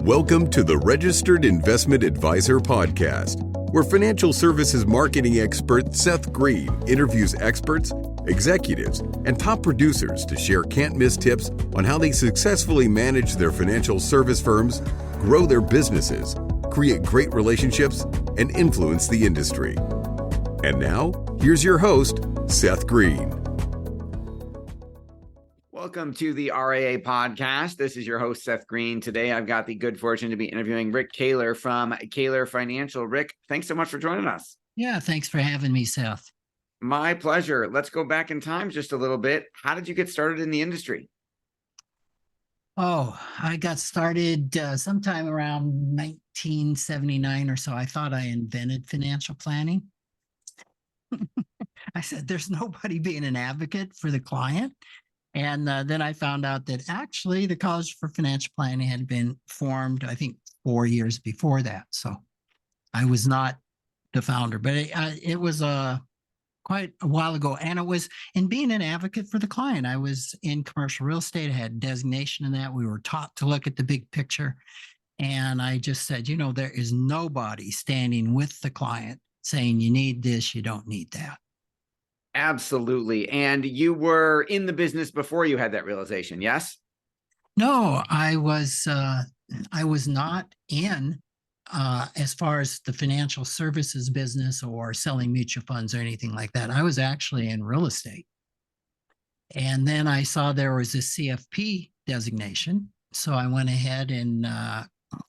Welcome to the Registered Investment Advisor Podcast, where financial services marketing expert Seth Green interviews experts, executives, and top producers to share can't-miss tips on how they successfully manage their financial service firms, grow their businesses, create great relationships, and influence the industry. And now, here's your host, Seth Green. Welcome to the RAA podcast. This is your host, Seth Green. Today, I've got the good fortune to be interviewing Rick Kahler from Kahler Financial. Rick, thanks so much for joining us. Yeah, thanks for having me, Seth. My pleasure. Let's go back in time just a little bit. How did you get started in the industry? Oh, I got started sometime around 1979 or so. I thought I invented financial planning. I said, there's nobody being an advocate for the client. And then I found out that actually the College for Financial Planning had been formed, I think, 4 years before that. So I was not the founder, but it was quite a while ago. And it was in being an advocate for the client. I was in commercial real estate. I had designation in that. We were taught to look at the big picture. And I just said, you know, there is nobody standing with the client saying you need this, you don't need that. Absolutely. And you were in the business before you had that realization, yes? No, I was not in as far as the financial services business or selling mutual funds or anything like that. I was actually in real estate. And then I saw there was a CFP designation. So I went ahead and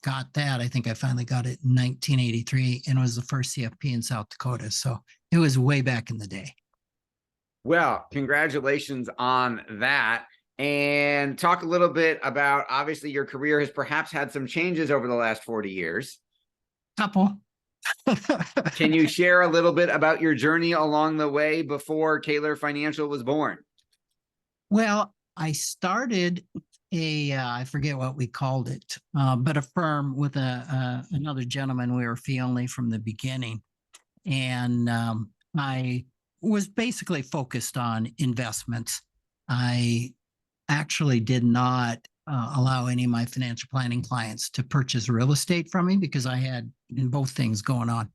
got that. I think I finally got it in 1983, and it was the first CFP in South Dakota. So it was way back in the day. Well, congratulations on that. And talk a little bit about, obviously, your career has perhaps had some changes over the last 40 years. Couple. Can you share a little bit about your journey along the way before Kahler Financial was born? Well, I started I forget what we called it, but a firm with another gentleman. We were fee only from the beginning. And I was basically focused on investments. I actually did not allow any of my financial planning clients to purchase real estate from me because I had both things going on.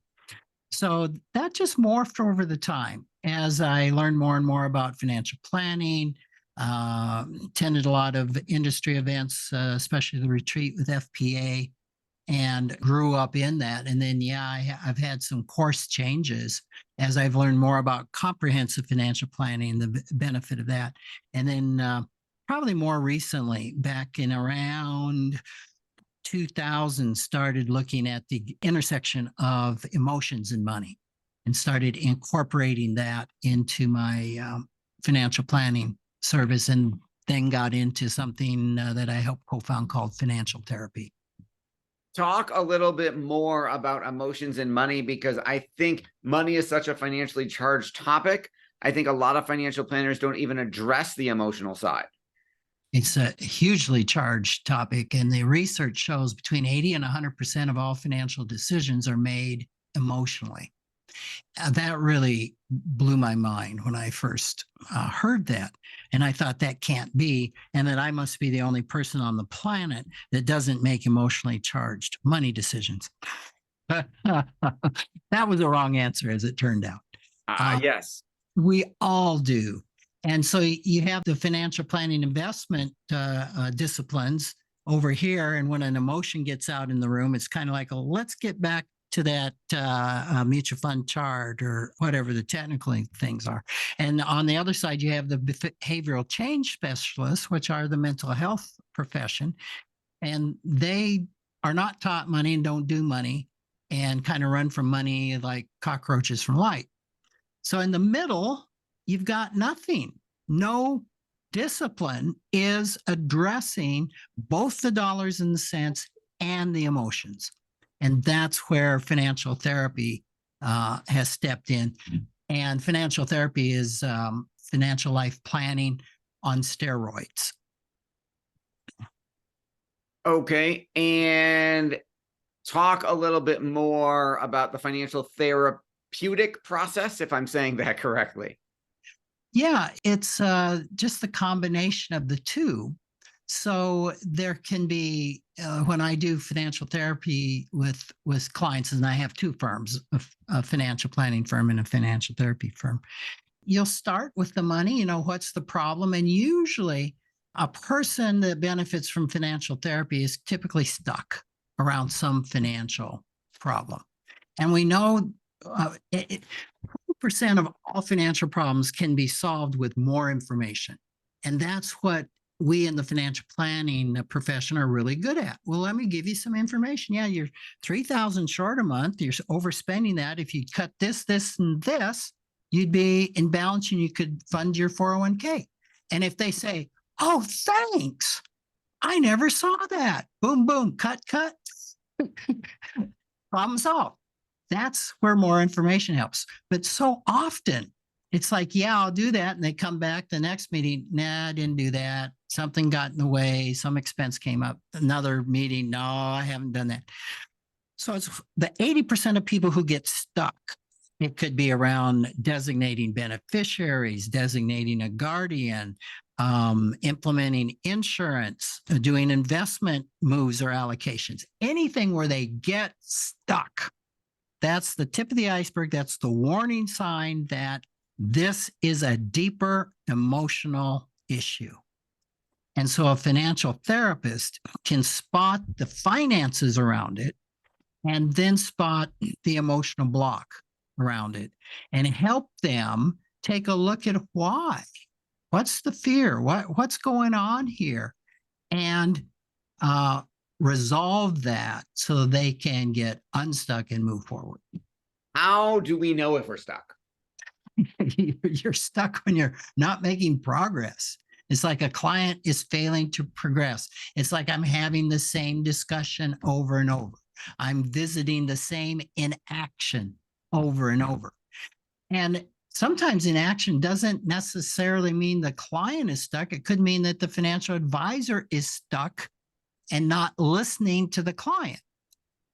So that just morphed over the time as I learned more and more about financial planning, attended a lot of industry events, especially the retreat with FPA, and grew up in that. And then, I've had some course changes as I've learned more about comprehensive financial planning and the benefit of that. And then probably more recently, back in around 2000, started looking at the intersection of emotions and money and started incorporating that into my financial planning service, and then got into something that I helped co-found called financial therapy. Talk a little bit more about emotions and money, because I think money is such a financially charged topic. I think a lot of financial planners don't even address the emotional side. It's a hugely charged topic, and the research shows between 80 and 100% of all financial decisions are made emotionally. That really blew my mind when I first heard that. And I thought that can't be, and that I must be the only person on the planet that doesn't make emotionally charged money decisions. That was the wrong answer, as it turned out. Yes. We all do. And so you have the financial planning investment disciplines over here. And when an emotion gets out in the room, it's kind of like, let's get back to that mutual fund chart or whatever the technical things are. And on the other side, you have the behavioral change specialists, which are the mental health profession. And they are not taught money and don't do money and kind of run from money like cockroaches from light. So in the middle, you've got nothing. No discipline is addressing both the dollars and the cents and the emotions. And that's where financial therapy has stepped in. And financial therapy is financial life planning on steroids. Okay. And talk a little bit more about the financial therapeutic process, if I'm saying that correctly. Yeah, it's just the combination of the two. So there can be, when I do financial therapy with clients, and I have two firms, a financial planning firm and a financial therapy firm, you'll start with the money, what's the problem? And usually a person that benefits from financial therapy is typically stuck around some financial problem. And we know 40% of all financial problems can be solved with more information. And that's what we in the financial planning profession are really good at. Well, let me give you some information. Yeah, you're $3,000 short a month. You're overspending that. If you cut this, this, and this, you'd be in balance and you could fund your 401k. And if they say, oh, thanks, I never saw that. Boom, boom, cut. Problem solved. That's where more information helps. But so often it's like, yeah, I'll do that. And they come back the next meeting. Nah, I didn't do that. Something got in the way. Some expense came up. Another meeting. No, I haven't done that. So it's the 80% of people who get stuck. It could be around designating beneficiaries, designating a guardian, implementing insurance, doing investment moves or allocations, anything where they get stuck. That's the tip of the iceberg. That's the warning sign that this is a deeper emotional issue. And so a financial therapist can spot the finances around it and then spot the emotional block around it and help them take a look at why. What's the fear? What's going on here? And resolve that so they can get unstuck and move forward. How do we know if we're stuck? You're stuck when you're not making progress. It's like a client is failing to progress. It's like I'm having the same discussion over and over. I'm visiting the same inaction over and over. And sometimes inaction doesn't necessarily mean the client is stuck. It could mean that the financial advisor is stuck and not listening to the client.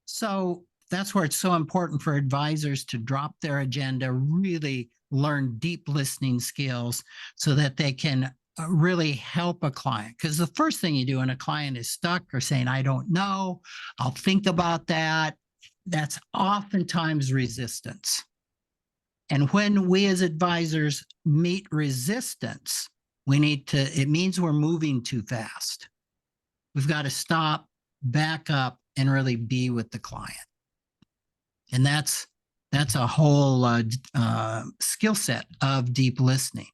So that's where it's so important for advisors to drop their agenda, really learn deep listening skills so that they can really help a client. Because the first thing you do when a client is stuck or saying, I don't know, I'll think about that, that's oftentimes resistance. And when we as advisors meet resistance, it means we're moving too fast. We've got to stop, back up, and really be with the client. And that's a whole skill set of deep listening.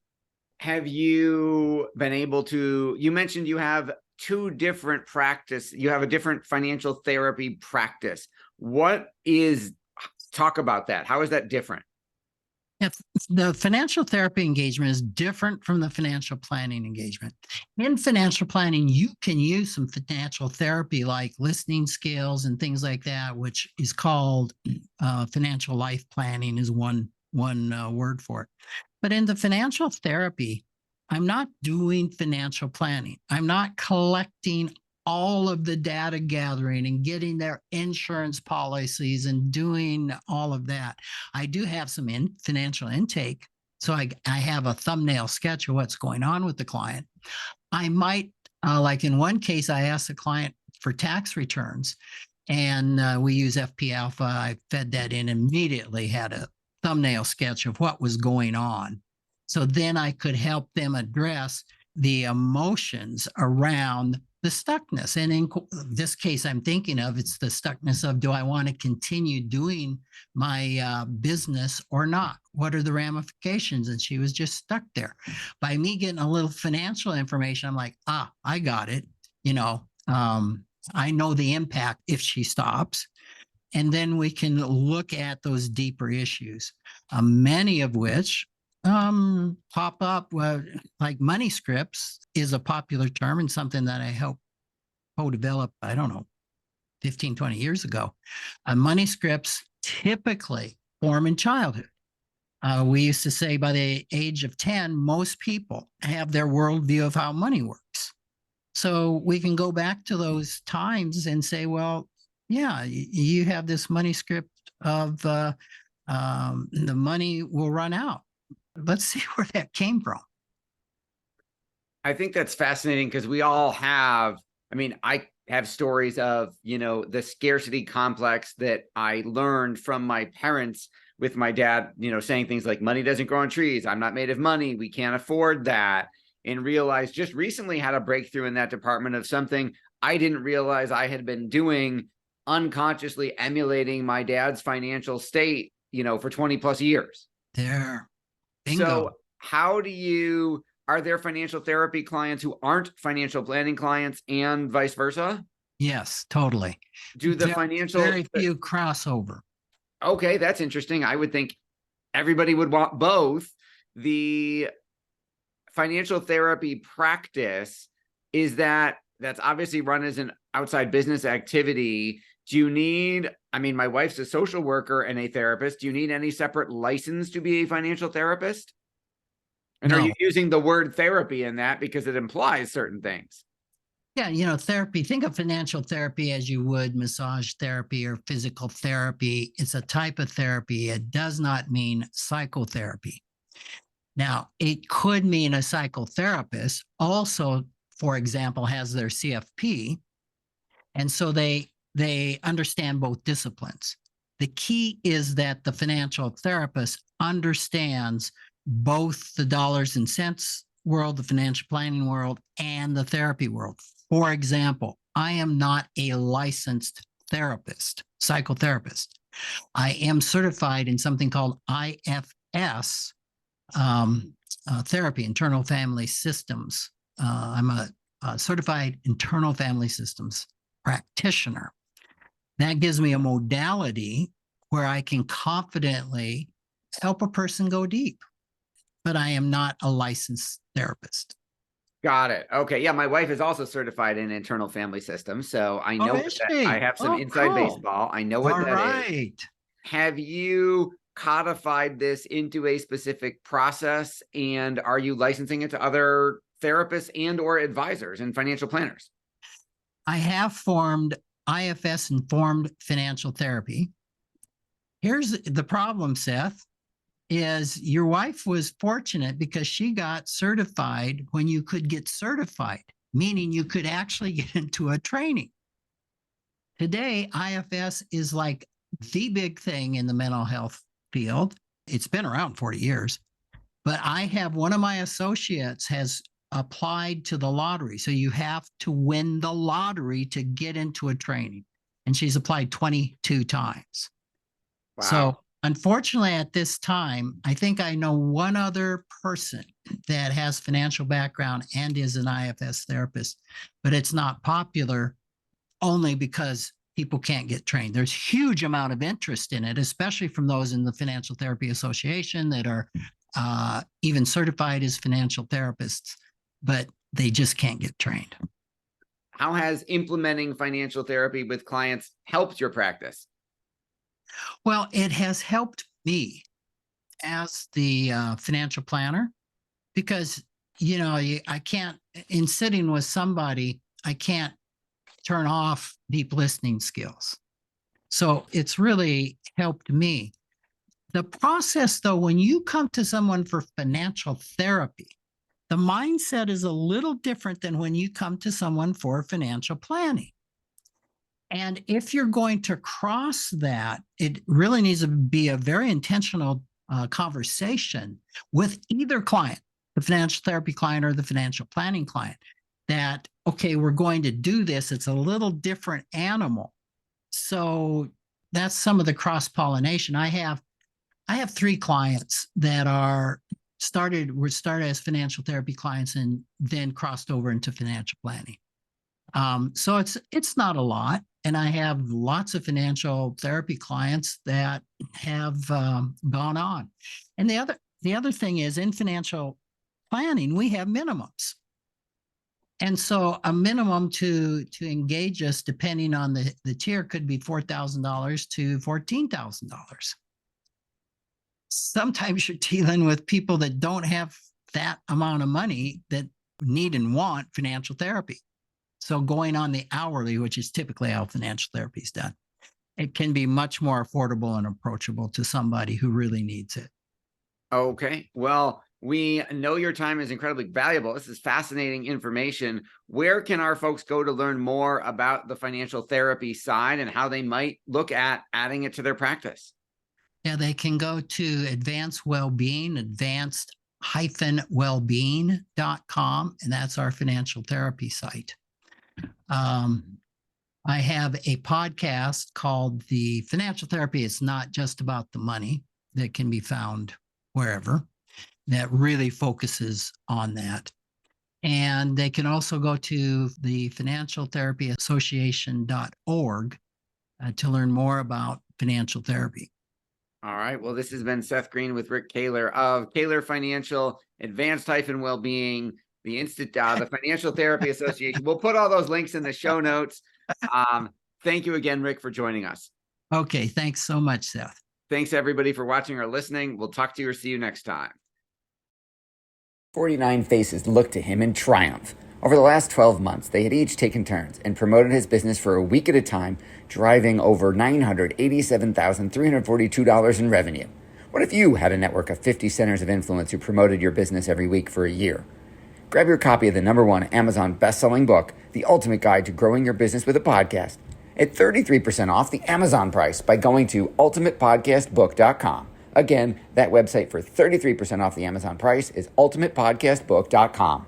Have you been able to, you mentioned you have two different practice, you have a different financial therapy practice. Talk about that. How is that different? Yeah, the financial therapy engagement is different from the financial planning engagement. In financial planning, you can use some financial therapy like listening skills and things like that, which is called financial life planning is one word for it. But in the financial therapy, I'm not doing financial planning. I'm not collecting all of the data gathering and getting their insurance policies and doing all of that. I do have some financial intake. So I have a thumbnail sketch of what's going on with the client. I might, like in one case, I asked the client for tax returns and we use FP Alpha. I fed that in, immediately had a thumbnail sketch of what was going on. So then I could help them address the emotions around the stuckness. And in this case, I'm thinking of, it's the stuckness of, do I want to continue doing my business or not? What are the ramifications? And she was just stuck there. By me getting a little financial information, I'm like, I got it. I know the impact if she stops. And then we can look at those deeper issues, many of which pop up, like money scripts is a popular term and something that I helped co-develop, 15, 20 years ago. Money scripts typically form in childhood. We used to say by the age of 10, most people have their worldview of how money works. So we can go back to those times and say, well, yeah, you have this money script of the money will run out. Let's see where that came from. I think that's fascinating because we all have, I mean, I have stories of, the scarcity complex that I learned from my parents with my dad, saying things like money doesn't grow on trees. I'm not made of money. We can't afford that. And realized just recently had a breakthrough in that department of something I didn't realize I had been doing, unconsciously emulating my dad's financial state, for 20 plus years. There. Bingo. So are there financial therapy clients who aren't financial planning clients and vice versa? Yes, totally. Do the Very few crossover. Okay, that's interesting. I would think everybody would want both. The financial therapy practice, that's obviously run as an outside business activity. Do you need, my wife's a social worker and a therapist. Do you need any separate license to be a financial therapist? And No. Are you using the word therapy in that because it implies certain things? Yeah, therapy, think of financial therapy as you would massage therapy or physical therapy. It's a type of therapy. It does not mean psychotherapy. Now, it could mean a psychotherapist also, for example, has their CFP. And so they understand both disciplines. The key is that the financial therapist understands both the dollars and cents world, the financial planning world, and the therapy world. For example, I am not a licensed therapist, psychotherapist. I am certified in something called IFS therapy, internal family systems. I'm a certified internal family systems practitioner. That gives me a modality where I can confidently help a person go deep, but I am not a licensed therapist. Got it. Okay. Yeah. My wife is also certified in internal family systems. So I know I have some inside baseball. I know what that is. Have you codified this into a specific process? And are you licensing it to other therapists and or advisors and financial planners? I have formed IFS Informed Financial Therapy. Here's the problem, Seth, is your wife was fortunate because she got certified when you could get certified, meaning you could actually get into a training. Today, IFS is like the big thing in the mental health field. It's been around 40 years, but I have one of my associates has applied to the lottery. So you have to win the lottery to get into a training. And she's applied 22 times. Wow. So unfortunately, at this time, I think I know one other person that has financial background and is an IFS therapist, but it's not popular only because people can't get trained. There's huge amount of interest in it, especially from those in the Financial Therapy Association that are even certified as financial therapists, but they just can't get trained. How has implementing financial therapy with clients helped your practice? Well, it has helped me as the financial planner because, I can't, in sitting with somebody, I can't turn off deep listening skills. So it's really helped me. The process, though, when you come to someone for financial therapy, the mindset is a little different than when you come to someone for financial planning. And if you're going to cross that, it really needs to be a very intentional conversation with either client, the financial therapy client or the financial planning client, that, okay, we're going to do this. It's a little different animal. So that's some of the cross-pollination. I have 3 clients that were started as financial therapy clients and then crossed over into financial planning. So it's not a lot. And I have lots of financial therapy clients that have gone on. And the other thing is, in financial planning, we have minimums. And so a minimum to engage us, depending on the tier, could be $4,000 to $14,000. Sometimes you're dealing with people that don't have that amount of money that need and want financial therapy. So going on the hourly, which is typically how financial therapy is done, it can be much more affordable and approachable to somebody who really needs it. Okay. Well, We know your time is incredibly valuable. This is fascinating information. Where can our folks go to learn more about the financial therapy side and how they might look at adding it to their practice? Yeah, they can go to Advanced Wellbeing, advanced-wellbeing.com, and that's our financial therapy site. I have a podcast called The Financial Therapy Is Not Just About the Money, that can be found wherever, that really focuses on that. And they can also go to the financialtherapyassociation.org to learn more about financial therapy. All right. Well, this has been Seth Green with Rick Kahler of Kahler Financial, Advanced-Wellbeing, the Financial Therapy Association. We'll put all those links in the show notes. Thank you again, Rick, for joining us. Okay. Thanks so much, Seth. Thanks, everybody, for watching or listening. We'll talk to you or see you next time. 49 faces looked to him in triumph. Over the last 12 months, they had each taken turns and promoted his business for a week at a time, driving over $987,342 in revenue. What if you had a network of 50 centers of influence who promoted your business every week for a year? Grab your copy of the #1 Amazon best-selling book, The Ultimate Guide to Growing Your Business with a Podcast, at 33% off the Amazon price by going to ultimatepodcastbook.com. Again, that website for 33% off the Amazon price is ultimatepodcastbook.com.